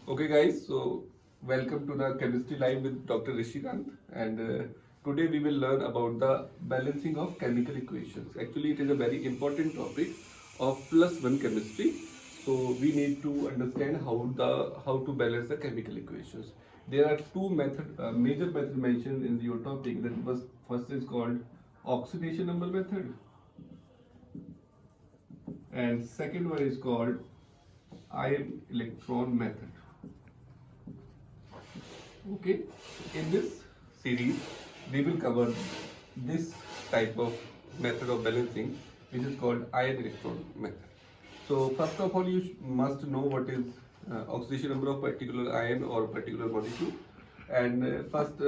Okay, guys, so welcome to the Chemistry Live with Dr. Rishi and today we will learn about the balancing of chemical equations. Actually, it is a very important topic of plus one chemistry. So we need to understand how to balance the chemical equations. There are two major method mentioned in your topic. That was first is called oxidation number method, and second one is called ion electron method. Okay, in this series, we will cover this type of method of balancing, which is called ion electron method. So, first of all, you must know what is oxidation number of particular ion or particular molecule, and first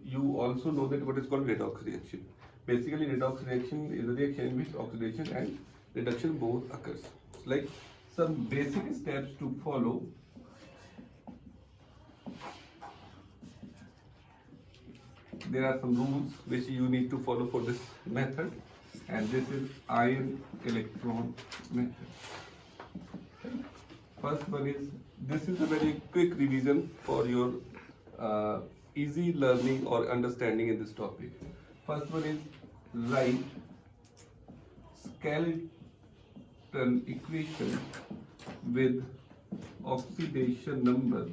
you also know that what is called redox reaction. Basically, redox reaction is a reaction in which oxidation and reduction both occurs. Like some basic steps to follow. There are some rules which you need to follow for this method, and this is ion electron method. First one is, this is a very quick revision for your easy learning or understanding in this topic. First one is, write skeleton equation with oxidation number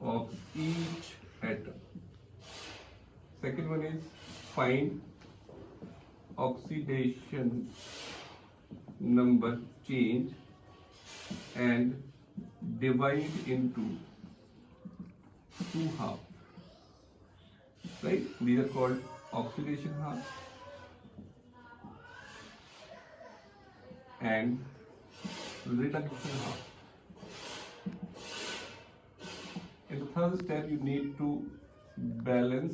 of each atom. Second one is, find oxidation number change and divide into two halves. Right? These are called oxidation half and reduction half. In the third step, you need to balance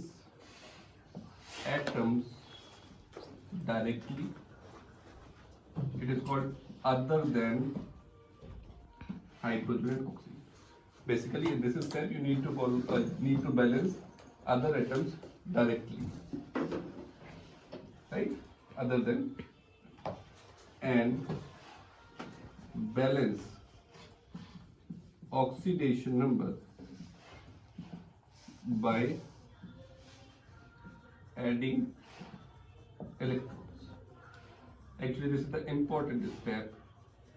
atoms directly. It is called other than hydrogen and oxygen. Basically, in this step, you need to balance other atoms directly, right? Other than, and balance oxidation number by adding electrons. Actually, this is the important step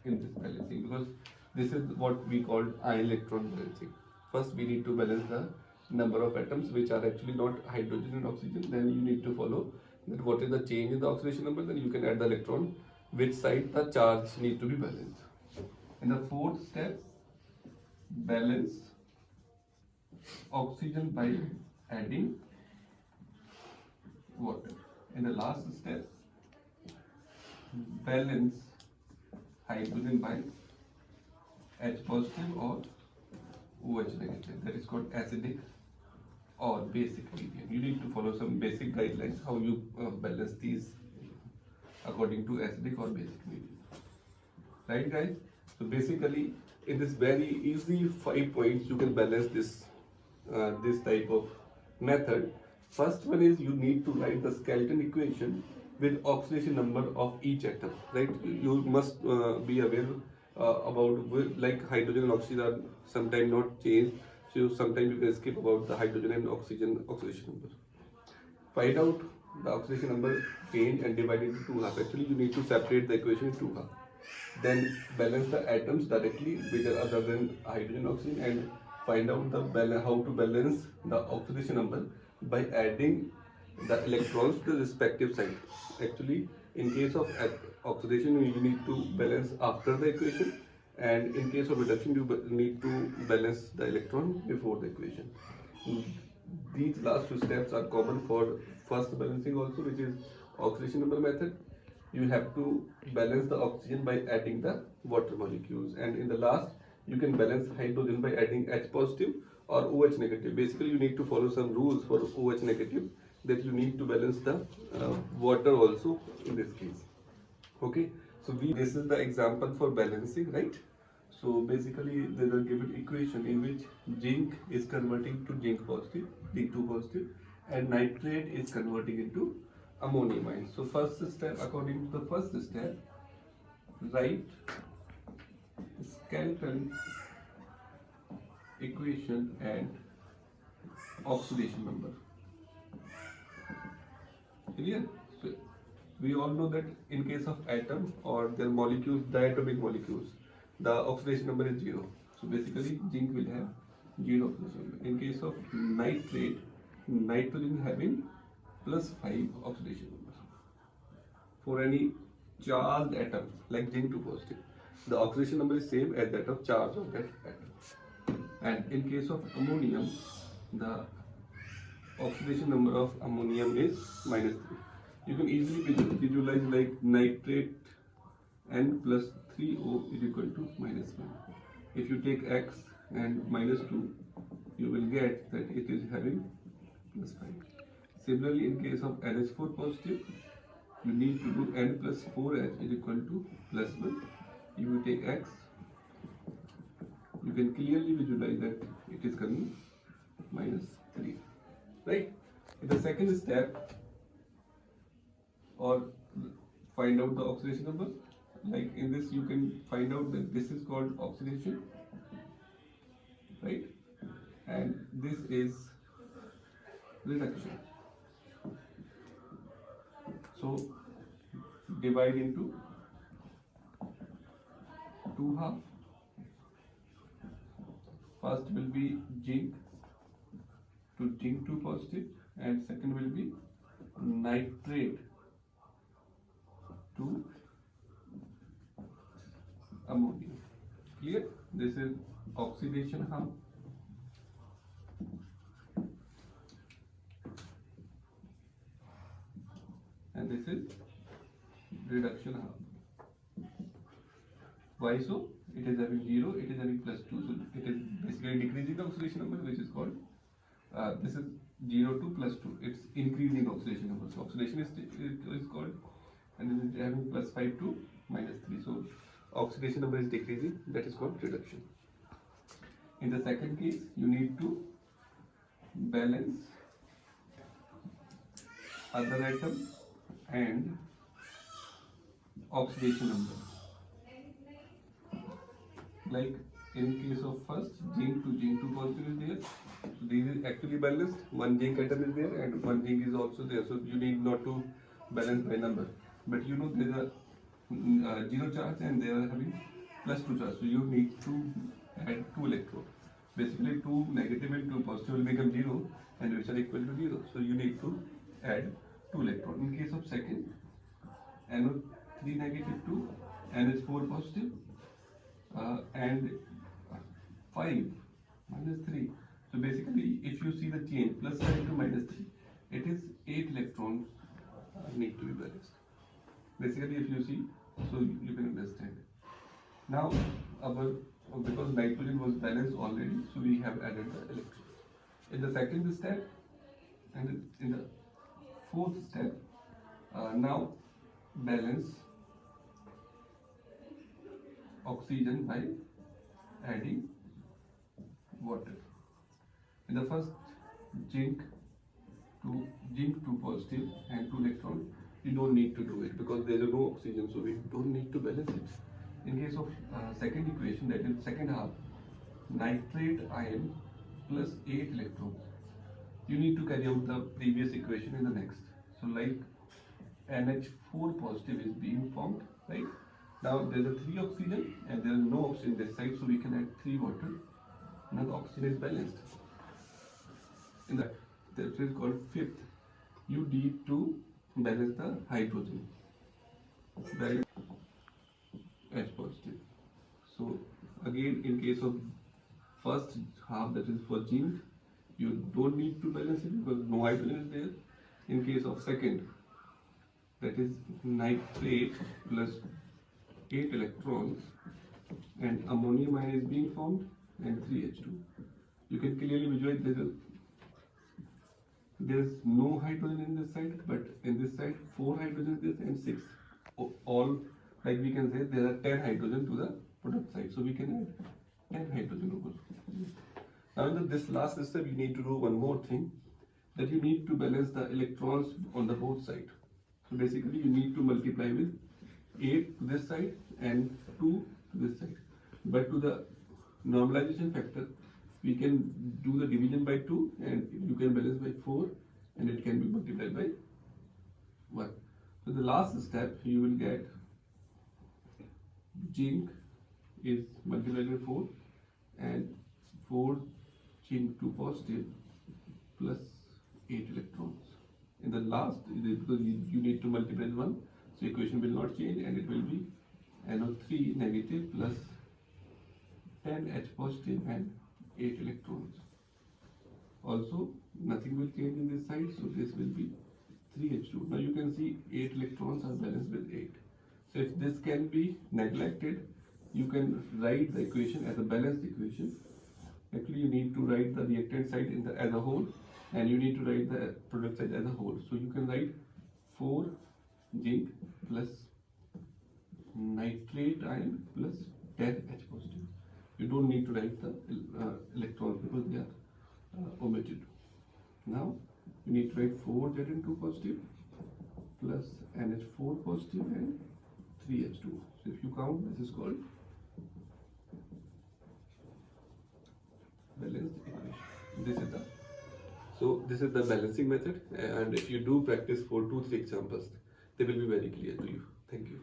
in this balancing, because this is what we call ion electron balancing. First, we need to balance the number of atoms which are actually not hydrogen and oxygen. Then you need to follow that what is the change in the oxidation number. Then you can add the electron, which side the charge need to be balanced. In the fourth step, balance oxygen by adding water. In the last step, balance hydrogen by H positive or OH negative. That is called acidic or basic medium. You need to follow some basic guidelines how you balance these according to acidic or basic medium. Right, guys? So basically, in this very easy 5 points, you can balance this type of method. First one is, you need to write the skeleton equation with oxidation number of each atom. Right? You must be aware about, like, hydrogen and oxygen are sometimes not changed. So sometimes you can skip about the hydrogen and oxygen oxidation number. Find out the oxidation number change and divide it into two halves. Actually, you need to separate the equation in two halves. Then balance the atoms directly, which are other than hydrogen and oxygen, and find out how to balance the oxidation number by adding the electrons to the respective side. Actually, in case of oxidation, you need to balance after the equation, and in case of reduction, you need to balance the electron before the equation. These last two steps are common for first balancing also, which is oxidation number method. You have to balance the oxygen by adding the water molecules, and in the last, you can balance hydrogen by adding H positive or OH negative. Basically, you need to follow some rules for OH negative, that you need to balance the water also in this case. Okay, so this is the example for balancing, right? So basically, they will give it equation in which zinc is converting to zinc positive, P2 positive, and nitrate is converting into ammonium ion. So first step, according to the first step, write skeleton equation and oxidation number. Clear? So we all know that in case of atom or their molecules, diatomic molecules, the oxidation number is 0. So basically zinc will have 0 oxidation number. In case of nitrate, nitrogen having +5 oxidation number. For any charged atom like zinc 2 positive, the oxidation number is same as that of charge of that atom. And in case of ammonium, the oxidation number of ammonium is -3. You can easily visualize like nitrate N plus 3O is equal to -1. If you take X and -2, you will get that it is having +5. Similarly, in case of NH4 positive, you need to do N plus 4H is equal to +1. If you take X, you can clearly visualize that it is coming -3. Right? In the second step, or find out the oxidation number, like in this you can find out that this is called oxidation, right? And this is reduction. So divide into 2 half. First will be zinc to zinc 2 positive, and second will be nitrate to ammonia. Clear? This is oxidation half. And this is reduction half. Why so? It is having 0, it is having +2, so it is basically decreasing the oxidation number, which is called, this is 0 to +2, it's increasing oxidation number. So oxidation is called, and it is having +5 to -3. So oxidation number is decreasing, that is called reduction. In the second case, you need to balance other atom and oxidation number. Like in case of first, zinc to zinc 2 positive is there. So these is actually balanced. One zinc atom is there and one zinc is also there. So you need not to balance by number. But you know there is a 0 charge and they are having +2 charge. So you need to add 2 electrons. Basically 2 negative and 2 positive will become 0 and which are equal to 0. So you need to add 2 electrons. In case of second, NO3 negative 2, NH4 positive, and 5 -3. So basically if you see the change +5 to -3, it is 8 electrons need to be balanced. Basically if you see, so you can understand. Now because nitrogen was balanced already, so we have added the electrons. In the second step and in the fourth step, now balance oxygen by adding water. In the first, zinc 2 positive and 2 electron, you don't need to do it because there is no oxygen, so we don't need to balance it. In case of second equation, that is second half, nitrate ion plus 8 electrons, you need to carry out the previous equation in the next. So like NH4 positive is being formed, right? Now there is a 3 oxygen and there is no oxygen this side, so we can add 3 water. Now the oxygen is balanced. In that is called fifth. You need to balance the hydrogen. Balance H positive. So again, in case of first half, that is for zinc, you don't need to balance it because no hydrogen is there. In case of second, that is nitrate plus 8 electrons and ammonium ion is being formed and 3H2. You can clearly visualize there's no hydrogen in this side, but in this side 4 hydrogen is there and 6. All, like we can say there are 10 hydrogen to the product side, so we can add 10 hydrogen over. Now in this last step you need to do one more thing, that you need to balance the electrons on the both sides. So basically you need to multiply with 8 to this side and 2 to this side. But to the normalization factor, we can do the division by 2 and you can balance by 4 and it can be multiplied by 1. So the last step you will get zinc is multiplied by 4 and 4 zinc 2 positive plus 8 electrons. In the last, because you need to multiply 1, so equation will not change and it will be NO3 negative plus 10 H positive and 8 electrons. Also, nothing will change in this side, so this will be 3H2. Now you can see 8 electrons are balanced with 8. So if this can be neglected, you can write the equation as a balanced equation. Actually, you need to write the reactant side as a whole, and you need to write the product side as a whole. So you can write 4 zinc plus nitrate ion plus 10 H positive. You don't need to write the electrons because they are omitted. Now you need to write 4 Zn2 positive plus NH4 positive and 3H2. So if you count, this is called balanced equation. This is the balancing method, and if you do practice for 2-3 examples, they will be very clear to you. Thank you.